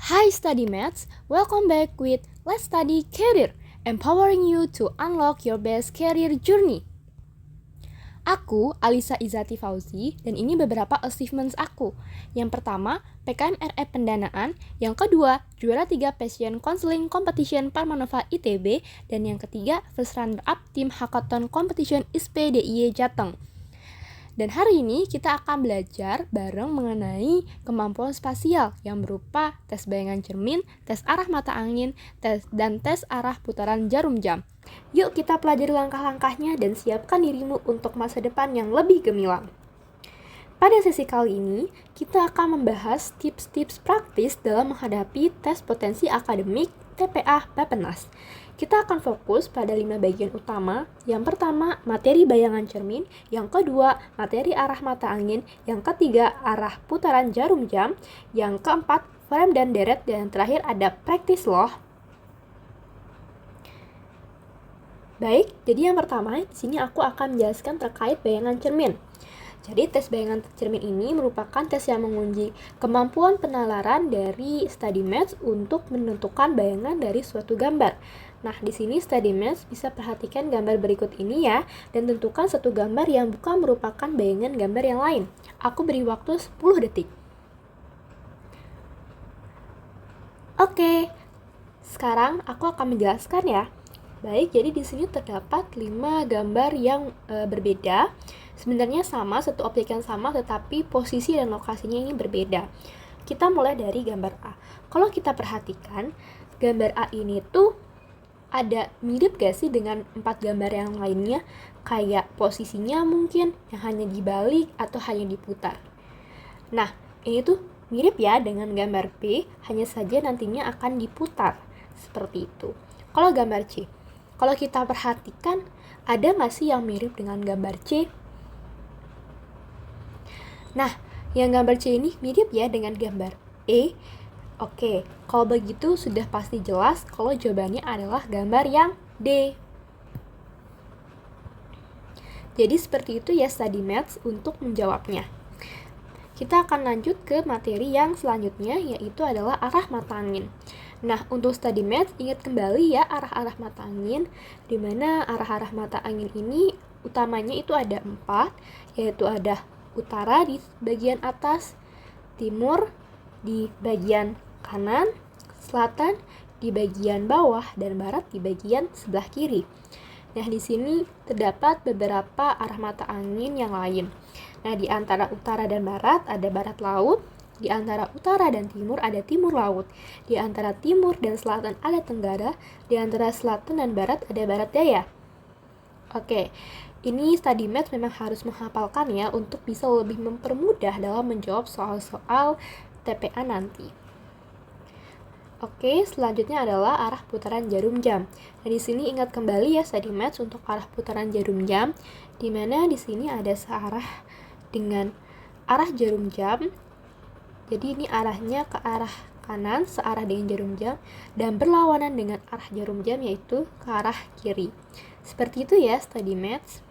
Hi Study Maths, welcome back with Let's Study Career, empowering you to unlock your best career journey. Aku, Alisa Izati Fauzi, dan ini beberapa achievements aku. Yang pertama, PKM RE Pendanaan. Yang kedua, juara 3 Passion Counseling Competition Parmanova ITB. Dan yang ketiga, first runner-up Tim Hackathon Competition ISPE DIY Jateng. Dan hari ini kita akan belajar bareng mengenai kemampuan spasial yang berupa tes bayangan cermin, tes arah mata angin, dan tes arah putaran jarum jam. Yuk kita pelajari langkah-langkahnya dan siapkan dirimu untuk masa depan yang lebih gemilang. Pada sesi kali ini, kita akan membahas tips-tips praktis dalam menghadapi tes potensi akademik TPA Bappenas. Kita akan fokus pada 5 bagian utama. Yang pertama, materi bayangan cermin. Yang kedua, materi arah mata angin. Yang ketiga, arah putaran jarum jam. Yang keempat, frame dan deret. Dan yang terakhir ada practice loh. Baik, jadi yang pertama, di sini aku akan menjelaskan terkait bayangan cermin. Jadi tes bayangan cermin ini merupakan tes yang menguji kemampuan penalaran dari study maths untuk menentukan bayangan dari suatu gambar. Nah, di sini study maths bisa perhatikan gambar berikut ini ya, dan tentukan satu gambar yang bukan merupakan bayangan gambar yang lain. Aku beri waktu 10 detik. Oke, sekarang aku akan menjelaskan ya. Baik, jadi di sini terdapat 5 gambar yang berbeda. Sebenarnya sama, satu objek yang sama, tetapi posisi dan lokasinya ini berbeda. Kita mulai dari gambar A. Kalau kita perhatikan, gambar A ini tuh ada mirip gak sih dengan 4 gambar yang lainnya? Kayak posisinya mungkin yang hanya dibalik atau hanya diputar. Nah, ini tuh mirip ya dengan gambar B, hanya saja nantinya akan diputar. Seperti itu. Kalau gambar C, kalau kita perhatikan, ada gak sih yang mirip dengan gambar C? Nah, yang gambar C ini mirip ya dengan gambar E. Oke, kalau begitu sudah pasti jelas kalau jawabannya adalah gambar yang D. Jadi seperti itu ya study maths untuk menjawabnya. Kita akan lanjut ke materi yang selanjutnya, yaitu adalah arah mata angin. Nah, untuk study maths, ingat kembali ya arah-arah mata angin, di mana arah-arah mata angin ini utamanya itu ada 4, yaitu ada utara di bagian atas, timur di bagian kanan, selatan di bagian bawah, dan barat di bagian sebelah kiri. Nah, di sini terdapat beberapa arah mata angin yang lain. Nah, di antara utara dan barat ada barat laut, di antara utara dan timur ada timur laut, di antara timur dan selatan ada tenggara, di antara selatan dan barat ada barat daya. Oke, ini study math memang harus menghafalkan ya untuk bisa lebih mempermudah dalam menjawab soal-soal TPA nanti. Oke, selanjutnya adalah arah putaran jarum jam. Nah, di sini ingat kembali ya study math untuk arah putaran jarum jam, di mana di sini ada searah dengan arah jarum jam. Jadi ini arahnya ke arah kanan, searah dengan jarum jam, dan berlawanan dengan arah jarum jam yaitu ke arah kiri. Seperti itu ya study maths.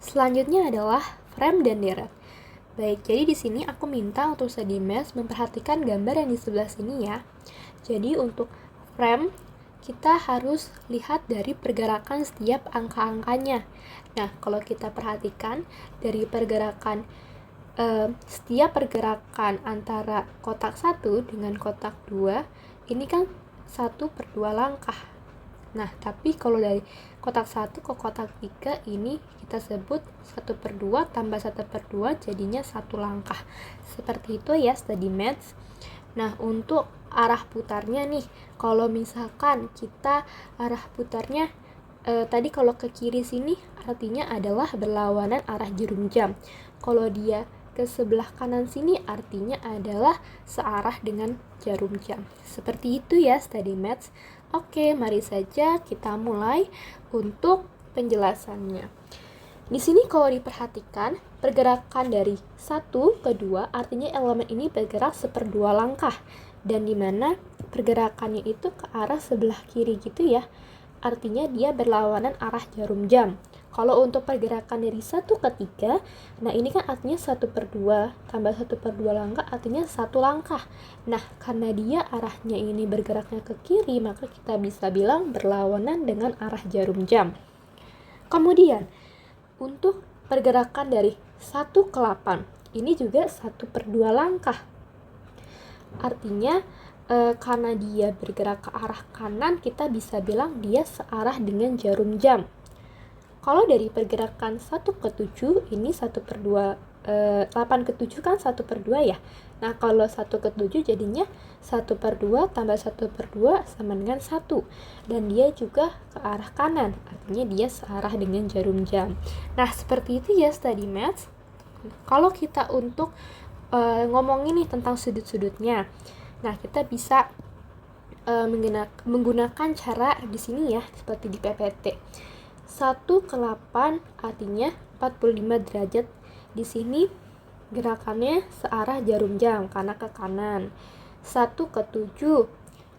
Selanjutnya adalah frame dan deret. Baik, jadi di sini aku minta untuk study maths memperhatikan gambar yang di sebelah sini ya. Jadi untuk frame, kita harus lihat dari pergerakan setiap angka-angkanya. Nah, kalau kita perhatikan dari pergerakan setiap pergerakan antara kotak 1 dengan kotak 2, ini kan 1/2 langkah. Nah, tapi kalau dari kotak 1 ke kotak 3 ini kita sebut 1/2 tambah 1/2 jadinya 1 langkah. Seperti itu ya study maths. Nah, untuk arah putarnya nih, kalau misalkan kita arah putarnya tadi kalau ke kiri sini artinya adalah berlawanan arah jarum jam. Kalau dia ke sebelah kanan sini artinya adalah searah dengan jarum jam. Seperti itu ya study maths. Oke, mari saja kita mulai untuk penjelasannya. Di sini kalau diperhatikan, pergerakan dari 1 ke 2 artinya elemen ini bergerak 1/2 langkah. Dan dimana pergerakannya itu ke arah sebelah kiri gitu ya. Artinya dia berlawanan arah jarum jam. kalau untuk pergerakan dari 1 ke 3, nah ini kan artinya 1/2, tambah 1/2 langkah artinya 1 langkah. Nah, karena dia arahnya ini bergeraknya ke kiri, maka kita bisa bilang berlawanan dengan arah jarum jam. Kemudian, untuk pergerakan dari 1 ke 8, ini juga 1/2 langkah. Artinya, karena dia bergerak ke arah kanan, kita bisa bilang dia searah dengan jarum jam. Kalau dari pergerakan 1 ke 7, ini 1/2, 8 ke 7 kan 1/2 ya. Nah, kalau 1 ke 7 jadinya 1/2 tambah 1/2 sama dengan 1. Dan dia juga ke arah kanan, artinya dia searah dengan jarum jam. Nah, seperti itu ya study maths. Kalau kita untuk ngomongin nih tentang sudut-sudutnya, nah kita bisa menggunakan cara di sini ya, seperti di PPT. 1 ke 8 artinya 45 derajat. Di sini gerakannya searah jarum jam karena ke kanan. 1 ke 7,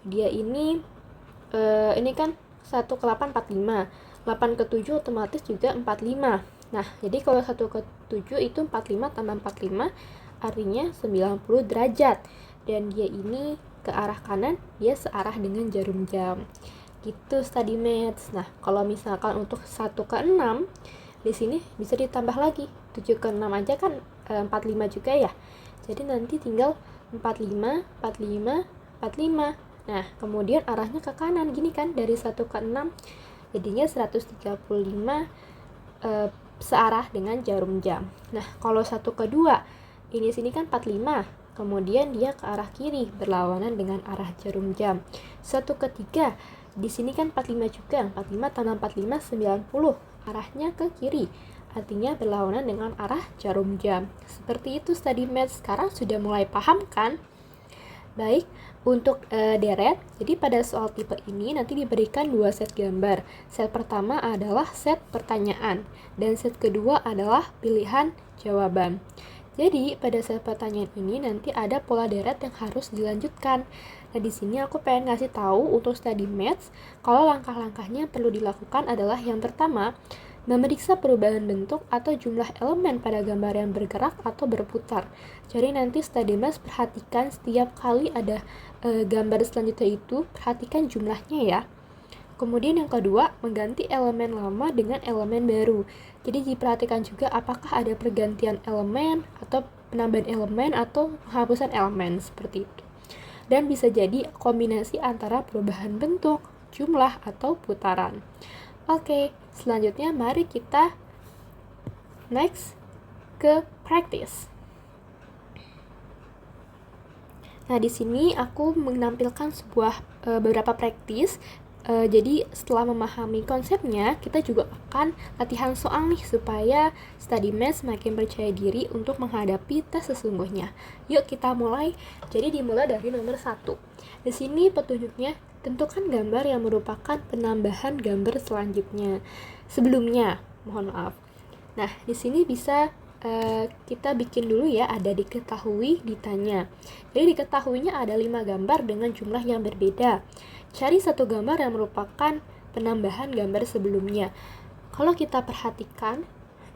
dia ini kan 1 ke 8 45. 8 ke 7 otomatis juga 45. Nah, jadi kalau 1 ke 7 itu 45 tambah 45 artinya 90 derajat. Dan dia ini ke arah kanan, dia searah dengan jarum jam. Gitu study maths. Nah, kalau misalkan untuk 1 ke 6, di sini bisa ditambah lagi. 7 ke 6 aja kan 45 juga ya. Jadi nanti tinggal 45, 45, 45. Nah, kemudian arahnya ke kanan gini kan, dari 1 ke 6 jadinya 135 searah dengan jarum jam. Nah, kalau 1 ke 2, ini sini kan 45. Kemudian dia ke arah kiri berlawanan dengan arah jarum jam. 1 ke 3, di sini kan 45 juga. 45 tambah 45 90. Arahnya ke kiri. Artinya berlawanan dengan arah jarum jam. Seperti itu study maths. Sekarang sudah mulai paham kan? Baik, untuk deret, jadi pada soal tipe ini nanti diberikan 2 set gambar. Set pertama adalah set pertanyaan dan set kedua adalah pilihan jawaban. Jadi, pada set pertanyaan ini nanti ada pola deret yang harus dilanjutkan. Nah, di sini aku pengen ngasih tahu untuk study maths, kalau langkah-langkahnya perlu dilakukan adalah yang pertama, memeriksa perubahan bentuk atau jumlah elemen pada gambar yang bergerak atau berputar. Jadi nanti study maths perhatikan setiap kali ada gambar selanjutnya itu, perhatikan jumlahnya ya. Kemudian yang kedua, mengganti elemen lama dengan elemen baru. Jadi diperhatikan juga apakah ada pergantian elemen atau penambahan elemen atau penghapusan elemen seperti itu. Dan bisa jadi kombinasi antara perubahan bentuk, jumlah, atau putaran. Oke, selanjutnya mari kita next ke practice. Nah, di sini aku menampilkan beberapa practice. Jadi setelah memahami konsepnya, kita juga akan latihan soal nih supaya study maths makin percaya diri untuk menghadapi tes sesungguhnya. Yuk kita mulai. Jadi dimulai dari nomor 1. Di sini petunjuknya, tentukan gambar yang merupakan penambahan gambar selanjutnya. Sebelumnya, mohon maaf. Nah, di sini bisa kita bikin dulu ya, ada diketahui, ditanya. Jadi diketahuinya ada 5 gambar dengan jumlah yang berbeda. Cari satu gambar yang merupakan penambahan gambar sebelumnya. Kalau kita perhatikan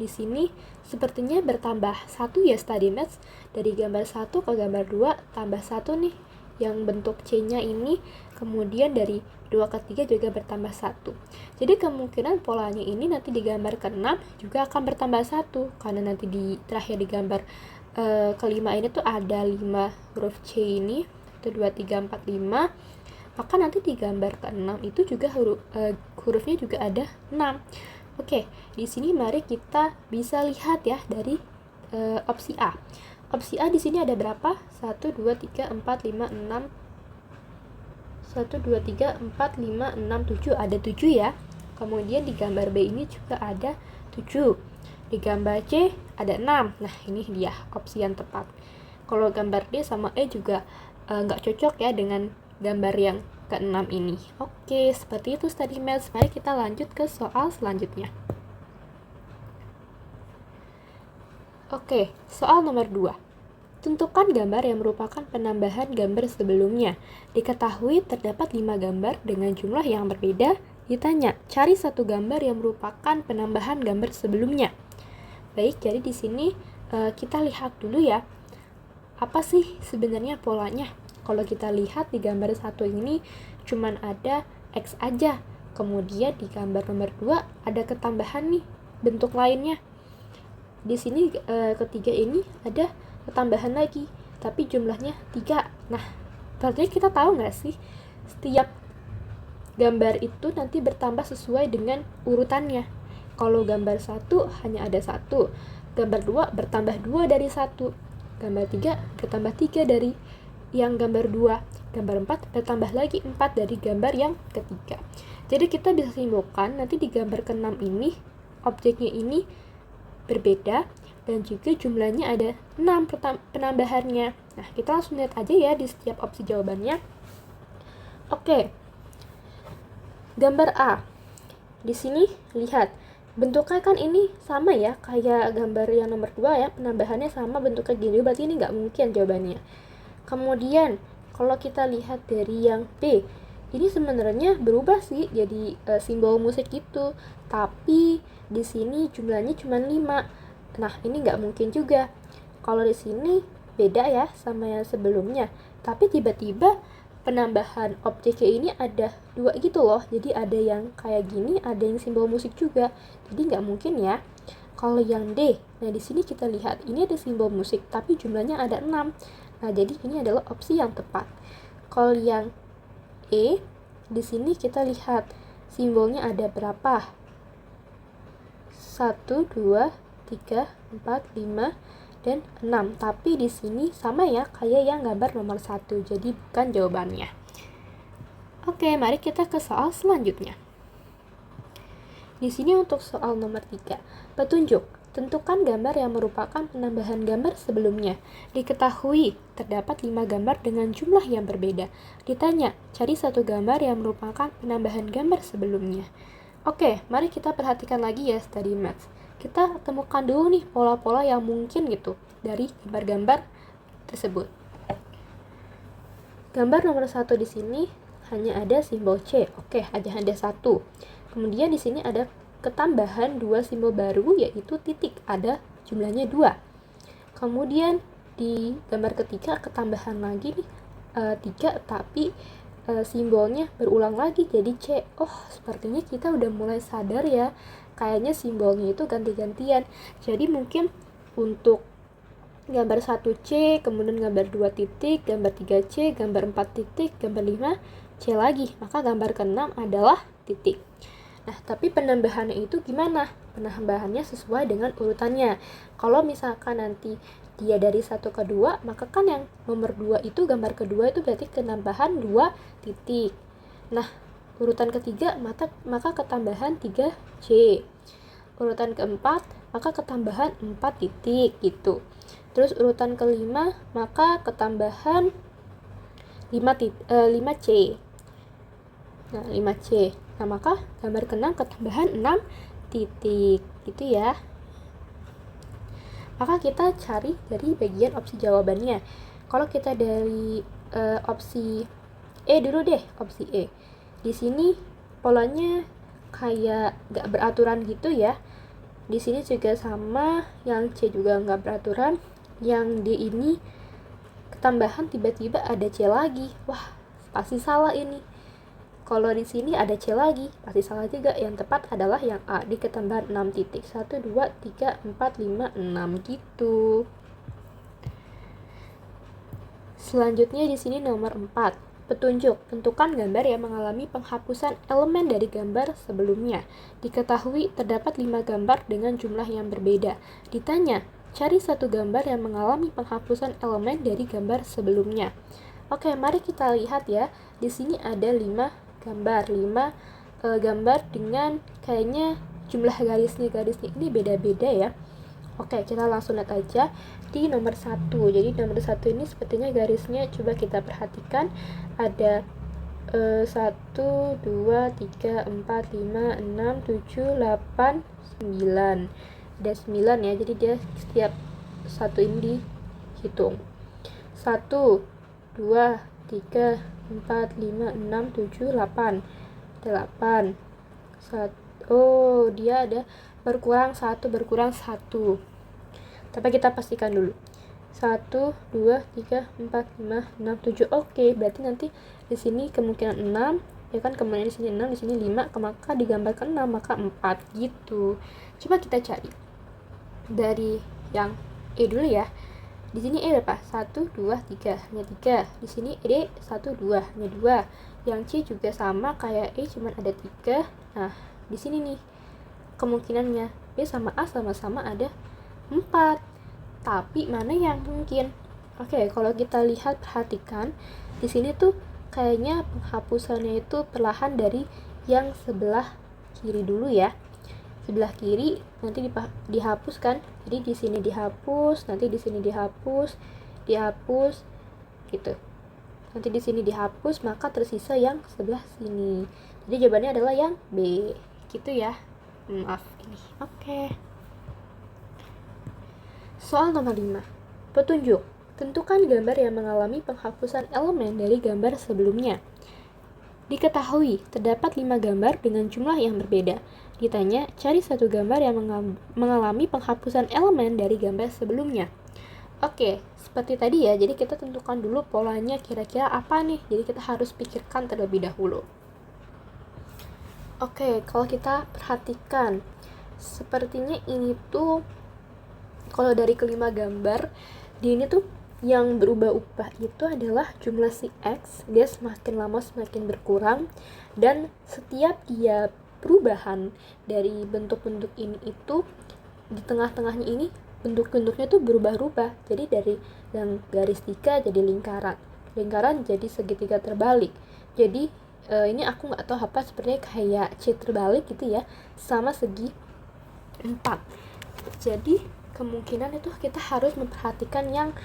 di sini sepertinya bertambah 1 ya study maths, dari gambar 1 ke gambar 2 tambah 1 nih yang bentuk C-nya ini, kemudian dari 2 ke 3 juga bertambah 1. Jadi kemungkinan polanya ini nanti di gambar ke-6 juga akan bertambah 1 karena nanti di terakhir di gambar kelima ini tuh ada 5 huruf C ini, 1 2 3 4 5. Maka nanti di gambar ke-6 itu juga hurufnya juga ada 6. Oke, di sini mari kita bisa lihat ya dari opsi A. Opsi A di sini ada berapa? 1 2 3 4 5 6 1 2 3 4 5 6 7, ada 7 ya. Kemudian di gambar B ini juga ada 7. Di gambar C ada 6. Nah, ini dia opsi yang tepat. Kalau gambar D sama E juga nggak cocok ya dengan gambar yang ke-6 ini. Oke, seperti itu study maths. Mari kita lanjut ke soal selanjutnya. Oke, soal nomor 2. Tentukan gambar yang merupakan penambahan gambar sebelumnya. Diketahui terdapat 5 gambar dengan jumlah yang berbeda. Ditanya, cari satu gambar yang merupakan penambahan gambar sebelumnya. Baik, jadi di sini kita lihat dulu ya, apa sih sebenarnya polanya. Kalau kita lihat di gambar 1 ini cuman ada X aja. Kemudian di gambar nomor 2 ada ketambahan nih bentuk lainnya. Di sini ketiga ini ada ketambahan lagi, tapi jumlahnya 3. Nah, berarti kita tahu nggak sih setiap gambar itu nanti bertambah sesuai dengan urutannya. Kalau gambar 1 hanya ada 1, gambar 2 bertambah 2 dari 1, gambar 3 bertambah 3 dari yang gambar 2, gambar 4 bertambah lagi 4 dari gambar yang ketiga. Jadi kita bisa simpulkan nanti di gambar ke-6 ini objeknya ini berbeda dan juga jumlahnya ada 6 penambahannya. Nah, kita langsung lihat aja ya di setiap opsi jawabannya. Oke. Gambar A. Di sini lihat, bentuknya kan ini sama ya, kayak gambar yang nomor 2 ya, penambahannya sama bentuknya gini, berarti ini nggak mungkin jawabannya. Kemudian, kalau kita lihat dari yang B, ini sebenarnya berubah sih jadi simbol musik gitu, tapi di sini jumlahnya cuma 5. Nah, ini nggak mungkin juga. Kalau di sini beda ya sama yang sebelumnya, tapi tiba-tiba penambahan objeknya ini ada 2 gitu loh. Jadi ada yang kayak gini, ada yang simbol musik juga. Jadi nggak mungkin ya. Kalau yang D, nah di sini kita lihat ini ada simbol musik, tapi jumlahnya ada 6. Nah, jadi ini adalah opsi yang tepat. Kalau yang E, di sini kita lihat simbolnya ada berapa? 1, 2, 3, 4, 5, dan 6, tapi di sini sama ya kayak yang gambar nomor 1, jadi bukan jawabannya. Oke, mari kita ke soal selanjutnya. Di sini untuk soal nomor 3, petunjuk. Tentukan gambar yang merupakan penambahan gambar sebelumnya. Diketahui terdapat 5 gambar dengan jumlah yang berbeda. Ditanya, cari satu gambar yang merupakan penambahan gambar sebelumnya. Oke, mari kita perhatikan lagi ya study maths. Kita temukan dulu nih pola-pola yang mungkin gitu dari gambar-gambar tersebut. Gambar nomor 1 di sini hanya ada simbol C. Oke, ada 1. Kemudian di sini ada ketambahan 2 simbol baru yaitu titik. Ada jumlahnya 2. Kemudian di gambar ketiga ketambahan lagi nih 3, tapi simbolnya berulang lagi jadi C. Oh, sepertinya kita udah mulai sadar ya, kayaknya simbolnya itu ganti-gantian. Jadi mungkin untuk gambar 1C, kemudian gambar 2 titik, gambar 3C, gambar 4 titik, gambar 5 C lagi. Maka gambar ke-6 adalah titik. Nah, tapi penambahannya itu gimana? Penambahannya sesuai dengan urutannya. Kalau misalkan nanti dia dari 1 ke 2, maka kan yang nomor 2 itu gambar kedua itu berarti penambahan 2 titik. Nah, urutan ketiga maka ketambahan 3C. Urutan keempat maka ketambahan 4 titik gitu. Terus urutan kelima maka ketambahan 5C. Nah, 5C. Nah, maka gambar ke-6 ketambahan 6 titik gitu ya. Maka kita cari dari bagian opsi jawabannya. Kalau kita dari opsi E dulu deh, opsi E. Di sini polanya kayak gak beraturan gitu ya. Di sini juga sama, yang C juga gak beraturan. Yang D ini ketambahan tiba-tiba ada C lagi. Wah, pasti salah ini. Kalau di sini ada C lagi, pasti salah juga. Yang tepat adalah yang A, di ketambahan 6 titik. 1, 2, 3, 4, 5, 6 gitu. Selanjutnya di sini nomor 4. Petunjuk, tentukan gambar yang mengalami penghapusan elemen dari gambar sebelumnya. Diketahui terdapat 5 gambar dengan jumlah yang berbeda. Ditanya, cari satu gambar yang mengalami penghapusan elemen dari gambar sebelumnya. Oke, mari kita lihat ya. Di sini ada 5 gambar, 5 gambar dengan kayaknya jumlah garisnya ini beda-beda ya. Oke, kita langsung lihat aja di nomor 1. Jadi nomor 1 ini sepertinya garisnya coba kita perhatikan ada 1, 2, 3, 4, 5, 6, 7, 8, 9. Ada 9 ya, jadi dia setiap satu ini dihitung. 1, 2, 3, 4, 5, 6, 7, 8. 8. Dia ada berkurang 1, berkurang 1. Tapi kita pastikan dulu. 1, 2, 3, 4, 5, 6, 7. Oke, berarti nanti di sini kemungkinan 6, ya kan, kemungkinan di sini 6, di sini 5, maka digambarkan 6, maka 4 gitu. Coba kita cari dari yang E dulu ya. Di sini E berapa? 1, 2, 3, hanya 3. Di sini D 1, 2, hanya 2. Yang C juga sama kayak E, cuma ada 3. Nah, di sini nih kemungkinannya B sama A sama-sama ada 4. Tapi mana yang mungkin? Oke, kalau kita lihat, perhatikan di sini tuh kayaknya penghapusannya itu perlahan dari yang sebelah kiri dulu ya. Sebelah kiri nanti dihapuskan. Jadi di sini dihapus, nanti di sini dihapus gitu. Nanti di sini dihapus, maka tersisa yang sebelah sini. Jadi jawabannya adalah yang B. Gitu ya. Maaf ini. Oke. Soal nomor 5. Petunjuk. Tentukan gambar yang mengalami penghapusan elemen dari gambar sebelumnya. Diketahui, terdapat 5 gambar dengan jumlah yang berbeda. Ditanya, cari satu gambar yang mengalami penghapusan elemen dari gambar sebelumnya. Oke, seperti tadi ya, jadi kita tentukan dulu polanya kira-kira apa nih. Jadi kita harus pikirkan terlebih dahulu. Oke, kalau kita perhatikan, sepertinya ini tuh, kalau dari kelima gambar, di ini tuh yang berubah-ubah itu adalah jumlah si X. Dia semakin lama semakin berkurang, dan setiap dia perubahan dari bentuk-bentuk ini itu, di tengah-tengahnya ini bentuk-bentuknya tuh berubah-ubah. Jadi dari yang garis 3 jadi lingkaran jadi segitiga terbalik. Jadi ini aku nggak tahu apa, sepertinya kayak C terbalik gitu ya, sama segi 4. Jadi kemungkinan itu kita harus memperhatikan yang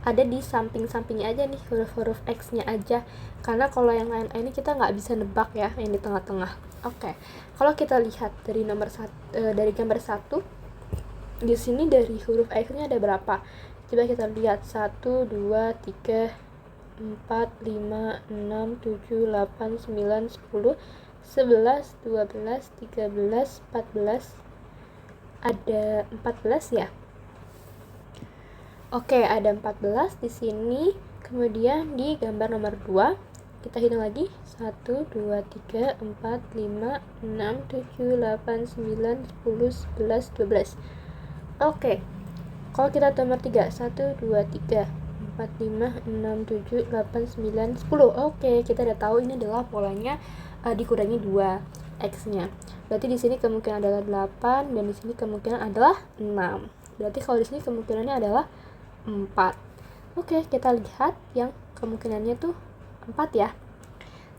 ada di samping-sampingnya aja nih, huruf-huruf X-nya aja, karena kalau yang lain ini kita nggak bisa nebak ya, yang di tengah-tengah. Oke, kalau kita lihat dari dari gambar 1, di sini dari huruf X-nya ada berapa? Coba kita lihat, 1, 2, 3, 4, 5, 6, 7, 8, 9, 10, 11, 12, 13, 14, ada 14 ya. Oke, ada 14 di sini. Kemudian di gambar nomor 2, kita hitung lagi. 1, 2, 3, 4, 5, 6, 7, 8, 9, 10, 11, 12. Oke, kalau kita nomor 3, 1, 2, 3, 4, 5, 6, 7, 8, 9, 10. Oke, kita udah tahu ini adalah polanya dikurangi 2 X-nya. Berarti di sini kemungkinan adalah 8, dan di sini kemungkinan adalah 6. Berarti kalau di sini kemungkinannya adalah 4. Oke, kita lihat yang kemungkinannya tuh 4 ya.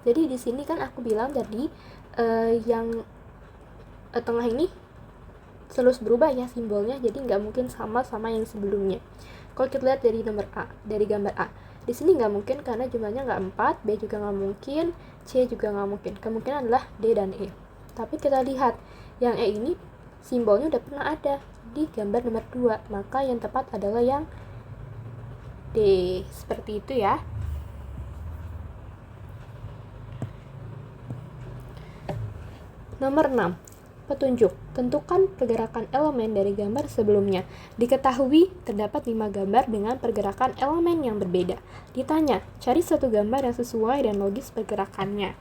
Jadi di sini kan aku bilang tadi yang tengah ini terus berubah ya simbolnya, jadi nggak mungkin sama yang sebelumnya. Kalau kita lihat dari gambar A, di sini nggak mungkin karena jumlahnya nggak 4, B juga nggak mungkin, C juga nggak mungkin. Kemungkinan adalah D dan E. Tapi kita lihat yang E ini simbolnya udah pernah ada di gambar nomor 2, maka yang tepat adalah yang D. Seperti itu ya. Nomor 6. Petunjuk. Tentukan pergerakan elemen dari gambar sebelumnya. Diketahui terdapat 5 gambar dengan pergerakan elemen yang berbeda. Ditanya, cari satu gambar yang sesuai dan logis pergerakannya.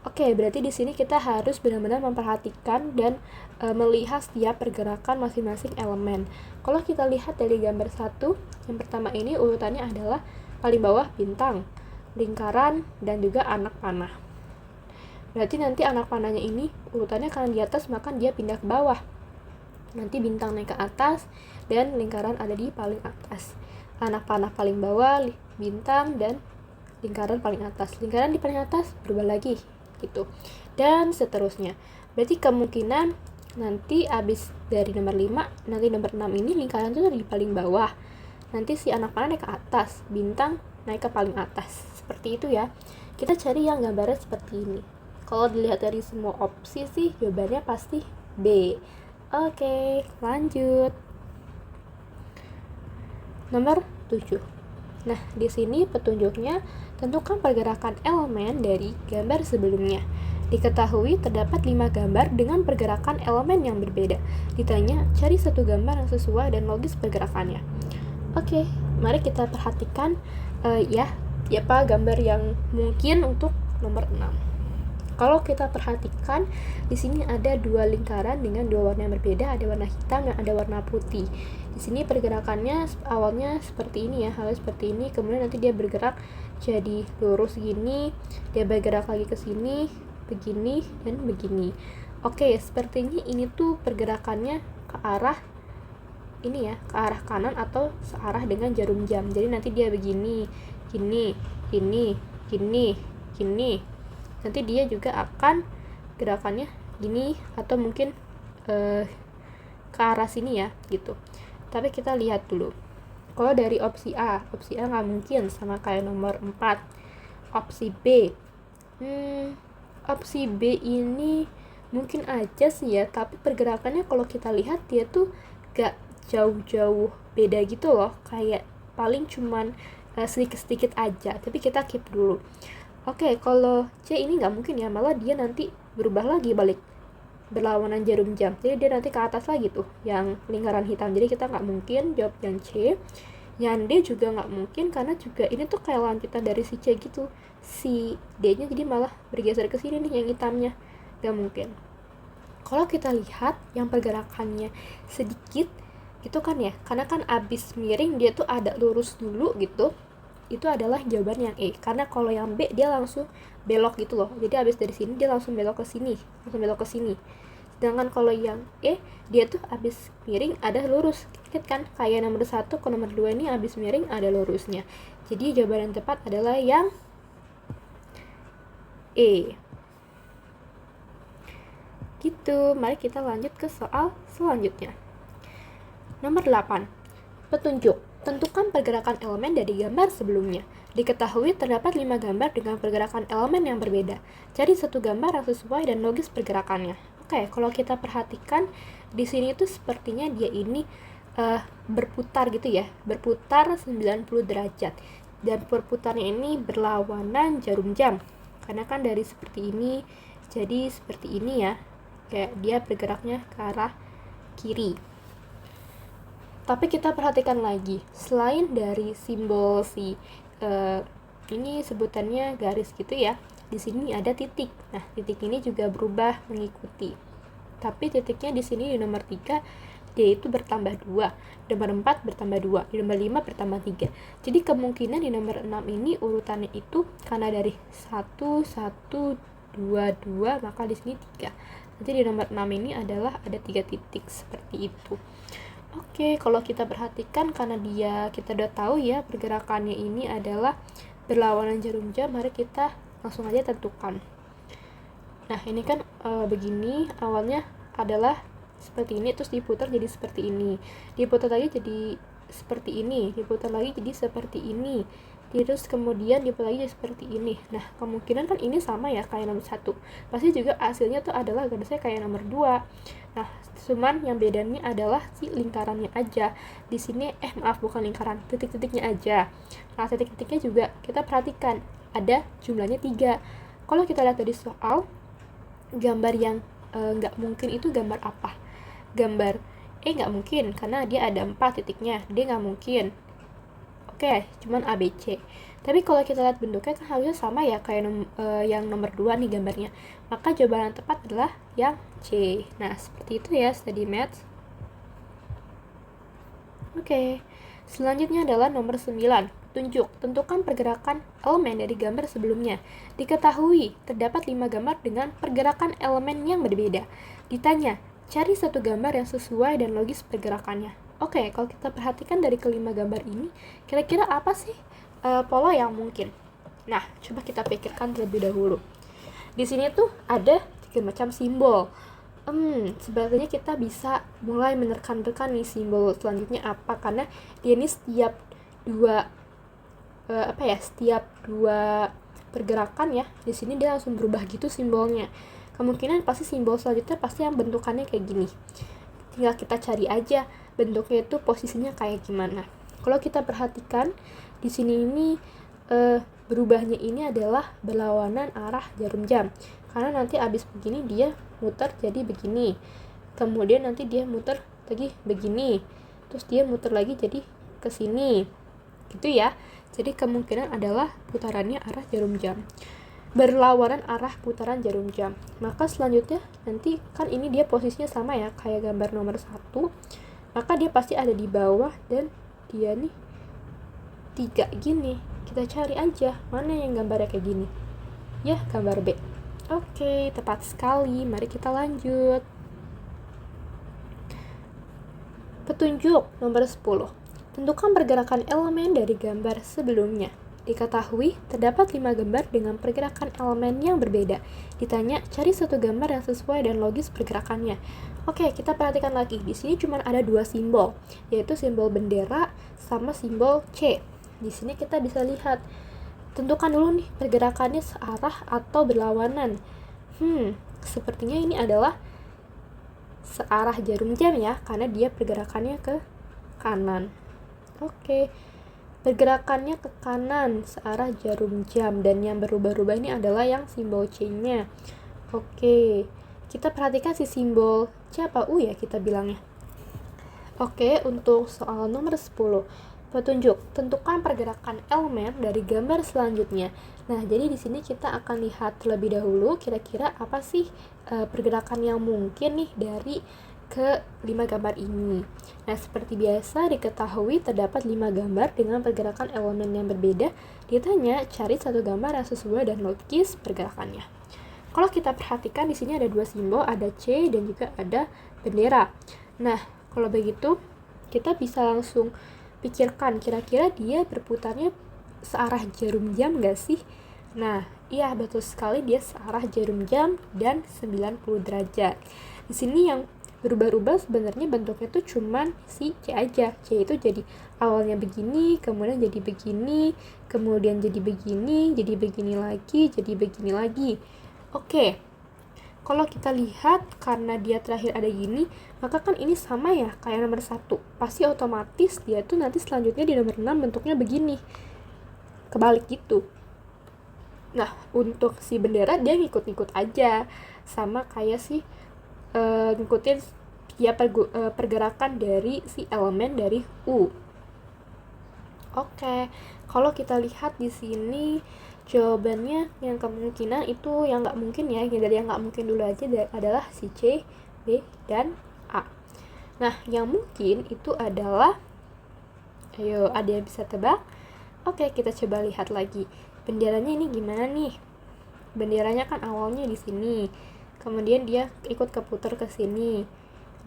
Oke, berarti di sini kita harus benar-benar memperhatikan dan melihat setiap pergerakan masing-masing elemen. Kalau kita lihat dari gambar 1, yang pertama ini urutannya adalah paling bawah bintang, lingkaran, dan juga anak panah. Berarti nanti anak panahnya ini urutannya karena di atas, maka dia pindah ke bawah. Nanti bintang naik ke atas dan lingkaran ada di paling atas. Anak panah paling bawah, bintang, dan lingkaran paling atas. Lingkaran di paling atas berubah lagi gitu. Dan seterusnya. Berarti kemungkinan nanti abis dari nomor 5, nanti nomor 6 ini lingkaran itu di paling bawah. Nanti si anak panah naik ke atas, bintang naik ke paling atas. Seperti itu ya. Kita cari yang gambarnya seperti ini. Kalau dilihat dari semua opsi sih, jawabannya pasti B. Oke, lanjut. Nomor 7. Nah, di sini petunjuknya tentukan pergerakan elemen dari gambar sebelumnya. Diketahui terdapat 5 gambar dengan pergerakan elemen yang berbeda. Ditanya, cari satu gambar yang sesuai dan logis pergerakannya. Oke, mari kita perhatikan gambar yang mungkin untuk nomor 6. Kalau kita perhatikan, di sini ada 2 lingkaran dengan 2 warna yang berbeda, ada warna hitam dan ada warna putih. Di sini pergerakannya awalnya seperti ini ya, halnya seperti ini, kemudian nanti dia bergerak jadi lurus gini, dia bergerak lagi ke sini, begini dan begini. Oke, sepertinya ini tuh pergerakannya ke arah ini ya, ke arah kanan atau searah dengan jarum jam. Jadi nanti dia begini, gini, gini, gini, gini. Nanti dia juga akan gerakannya gini atau mungkin ke arah sini ya, gitu. Tapi kita lihat dulu. Kalau dari opsi A nggak mungkin, sama kayak nomor 4. Opsi B, opsi B ini mungkin aja sih ya, tapi pergerakannya kalau kita lihat dia tuh gak jauh-jauh beda gitu loh, kayak paling cuman sedikit-sedikit aja, tapi kita keep dulu. Oke, kalau C ini nggak mungkin ya, malah dia nanti berubah lagi balik berlawanan jarum jam, jadi dia nanti ke atas lagi tuh yang lingkaran hitam, jadi kita nggak mungkin jawab yang C. Yang D juga nggak mungkin, karena juga ini tuh kayak lanjutan dari si C gitu, si D nya jadi malah bergeser ke sini nih yang hitamnya, nggak mungkin. Kalau kita lihat yang pergerakannya sedikit itu kan ya, karena kan abis miring dia tuh ada lurus dulu gitu, itu adalah jawaban yang E. Karena kalau yang B dia langsung belok gitu loh, jadi abis dari sini dia langsung belok ke sini, sedangkan kalau yang E dia tuh abis miring ada lurus, kan kayak nomor 1 ke nomor 2 ini abis miring ada lurusnya. Jadi jawaban yang tepat adalah yang E. Gitu, mari kita lanjut ke soal selanjutnya. Nomor 8. Petunjuk. Tentukan pergerakan elemen dari gambar sebelumnya. Diketahui terdapat 5 gambar dengan pergerakan elemen yang berbeda. Cari satu gambar yang sesuai dan logis pergerakannya. Oke, kalau kita perhatikan di sini tuh sepertinya dia ini berputar gitu ya, berputar 90 derajat. Dan perputarnya ini berlawanan jarum jam. Karena kan dari seperti ini jadi seperti ini ya. Kayak dia bergeraknya ke arah kiri. Tapi kita perhatikan lagi, selain dari simbol si ini sebutannya garis gitu ya, di sini ada titik. Nah, titik ini juga berubah mengikuti. Tapi titiknya di sini di nomor 3 dia itu bertambah 2, nomor 4 bertambah 2, di nomor 5 bertambah 3. Jadi kemungkinan di nomor 6 ini urutannya itu karena dari 1 1 2 2, maka di sini 3. Nanti di nomor 6 ini adalah ada 3 titik seperti itu. Oke, kalau kita perhatikan karena kita udah tahu ya pergerakannya ini adalah berlawanan jarum jam, mari kita langsung aja tentukan. Nah, ini kan begini, awalnya adalah seperti ini, terus diputar jadi seperti ini, diputar lagi jadi seperti ini, diputar lagi jadi seperti ini, terus kemudian diputar lagi jadi seperti ini. Nah, kemungkinan kan ini sama ya kayak nomor 1, pasti juga hasilnya tuh adalah garisnya kayak nomor 2. Nah, cuman yang bedanya adalah si lingkarannya aja. Di sini bukan lingkaran, titik-titiknya aja. Nah, titik-titiknya juga kita perhatikan ada jumlahnya 3. Kalau kita lihat dari soal, gambar yang nggak mungkin itu gambar apa? Gambar E nggak mungkin karena dia ada 4 titiknya, D nggak mungkin. Oke, cuman ABC. Tapi kalau kita lihat bentuknya kan harusnya sama ya kayak yang nomor 2 nih gambarnya. Maka jawaban yang tepat adalah yang C. Nah, seperti itu ya study maths. Oke. Selanjutnya adalah nomor 9. Tunjuk, tentukan pergerakan elemen dari gambar sebelumnya. Diketahui terdapat 5 gambar dengan pergerakan elemen yang berbeda. Ditanya, cari satu gambar yang sesuai dan logis pergerakannya. Oke, kalau kita perhatikan dari kelima gambar ini, kira-kira apa sih pola yang mungkin? Nah, coba kita pikirkan terlebih dahulu. Di sini tuh ada 3 macam simbol. Sebenarnya kita bisa mulai menerka-nerka nih simbol selanjutnya apa, karena dia ini setiap dua pergerakan ya, di sini dia langsung berubah gitu simbolnya. Kemungkinan pasti simbol selanjutnya pasti yang bentukannya kayak gini. Tinggal kita cari aja bentuknya itu posisinya kayak gimana. Kalau kita perhatikan di sini ini berubahnya ini adalah berlawanan arah jarum jam. karena nanti abis begini dia muter jadi begini, kemudian nanti dia muter lagi begini, terus dia muter lagi jadi ke sini gitu ya. Jadi kemungkinan adalah putarannya arah jarum jam, berlawanan arah putaran jarum jam. Maka selanjutnya nanti kan ini dia posisinya sama ya kayak gambar nomor 1, maka dia pasti ada di bawah dan dia nih 3 gini. Kita cari aja mana yang gambarnya kayak gini ya, gambar B. Oke, tepat sekali. Mari kita lanjut. Petunjuk nomor 10. Tentukan pergerakan elemen dari gambar sebelumnya. Diketahui terdapat 5 gambar dengan pergerakan elemen yang berbeda. Ditanya, cari satu gambar yang sesuai dan logis pergerakannya. Oke, kita perhatikan lagi. Di sini cuma ada 2 simbol, yaitu simbol bendera sama simbol C. Di sini kita bisa lihat. Tentukan dulu nih pergerakannya searah atau berlawanan. Sepertinya ini adalah searah jarum jam ya, karena dia pergerakannya ke kanan. Oke, pergerakannya ke kanan searah jarum jam, dan yang berubah-ubah ini adalah yang simbol C-nya. Oke, kita perhatikan si simbol C apa U ya kita bilangnya. Oke, untuk soal nomor 10. Petunjuk, tentukan pergerakan elemen dari gambar selanjutnya. Nah, jadi di sini kita akan lihat terlebih dahulu kira-kira apa sih pergerakan yang mungkin nih dari ke 5 gambar ini. Nah, seperti biasa diketahui terdapat 5 gambar dengan pergerakan elemen yang berbeda. Ditanya, cari satu gambar yang sesuai dan logis pergerakannya. Kalau kita perhatikan di sini ada 2 simbol, ada C dan juga ada bendera. Nah, kalau begitu kita bisa langsung pikirkan kira-kira dia berputarnya searah jarum jam gak sih? Nah, iya betul sekali, dia searah jarum jam dan 90 derajat. Di sini yang berubah-ubah sebenarnya bentuknya tuh cuman si C aja. C itu jadi awalnya begini, kemudian jadi begini, kemudian jadi begini, jadi begini lagi, jadi begini lagi. Oke. Kalau kita lihat karena dia terakhir ada gini, maka kan ini sama ya kayak nomor 1. Pasti otomatis dia tuh nanti selanjutnya di nomor 6 bentuknya begini. Kebalik gitu. Nah, untuk si bendera dia ngikut-ngikut aja. Sama kayak si ngikutin ya pergerakan dari si elemen dari U. Oke, kalau kita lihat di sini jawabannya yang kemungkinan itu yang nggak mungkin ya, dari yang nggak mungkin dulu aja adalah si C, B, dan A. Nah, yang mungkin itu adalah, ayo ada yang bisa tebak? Oke, kita coba lihat lagi. Benderanya ini gimana nih? Benderanya kan awalnya di sini, kemudian dia ikut keputar ke sini,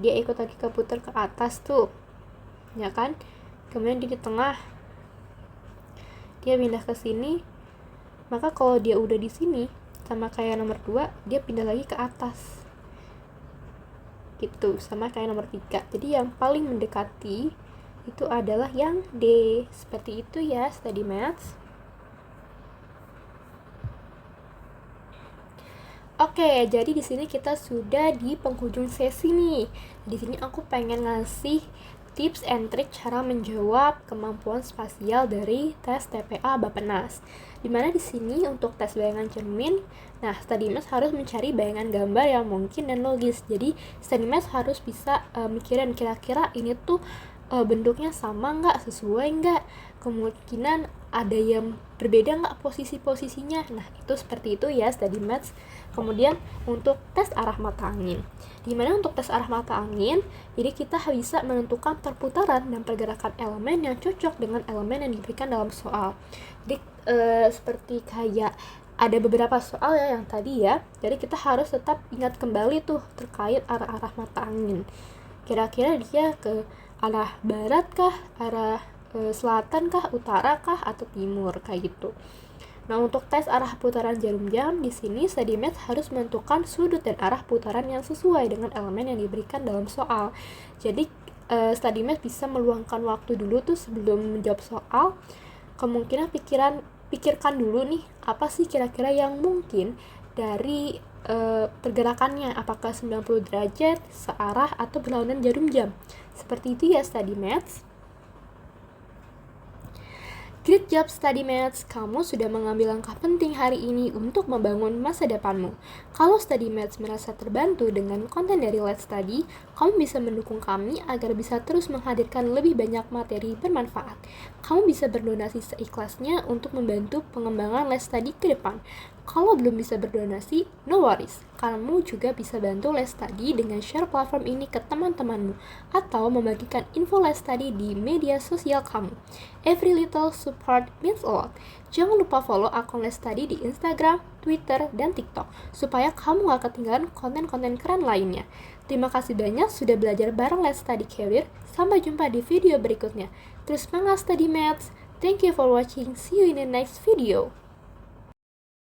dia ikut lagi keputar ke atas tuh, ya kan? Kemudian di tengah, dia pindah ke sini. Maka kalau dia udah di sini, sama kayak nomor 2, dia pindah lagi ke atas. Gitu, sama kayak nomor 3. Jadi yang paling mendekati itu adalah yang D. Seperti itu ya, study maths. Oke, jadi di sini kita sudah di penghujung sesi nih. Di sini aku pengen ngasih tips and trick cara menjawab kemampuan spasial dari tes TPA Bappenas. Dimana di sini untuk tes bayangan cermin, nah study math harus mencari bayangan gambar yang mungkin dan logis. Jadi study math harus bisa mikirin kira-kira ini tuh bentuknya sama nggak, sesuai nggak, kemungkinan ada yang berbeda nggak posisi-posisinya. Nah, itu seperti itu ya study maths. Kemudian untuk tes arah mata angin, dimana untuk tes arah mata angin, jadi kita bisa menentukan perputaran dan pergerakan elemen yang cocok dengan elemen yang diberikan dalam soal. Jadi seperti kayak ada beberapa soal ya yang tadi ya, jadi kita harus tetap ingat kembali tuh terkait arah-arah mata angin. Kira-kira dia ke arah barat kah, arah selatan kah, utara kah, atau timur kayak gitu. Nah, untuk tes arah putaran jarum jam di sini study math harus menentukan sudut dan arah putaran yang sesuai dengan elemen yang diberikan dalam soal. Jadi study math bisa meluangkan waktu dulu tuh sebelum menjawab soal. Kemungkinan pikirkan dulu nih apa sih kira-kira yang mungkin dari pergerakannya, apakah 90 derajat, searah, atau berlawanan jarum jam. Seperti itu ya study maths. Great job study maths, kamu sudah mengambil langkah penting hari ini untuk membangun masa depanmu. Kalau Study Maths merasa terbantu dengan konten dari Let's Study, kamu bisa mendukung kami agar bisa terus menghadirkan lebih banyak materi bermanfaat. Kamu bisa berdonasi seikhlasnya untuk membantu pengembangan Let's Study ke depan. Kalau belum bisa berdonasi, no worries. Kamu juga bisa bantu Let's Study dengan share platform ini ke teman-temanmu atau membagikan info Let's Study di media sosial kamu. Every little support means a lot. Jangan lupa follow akun Let's Study di Instagram, Twitter, dan TikTok supaya kamu gak ketinggalan konten-konten keren lainnya. Terima kasih banyak sudah belajar bareng Let's Study Career. Sampai jumpa di video berikutnya. Terus semangat study maths. Thank you for watching. See you in the next video.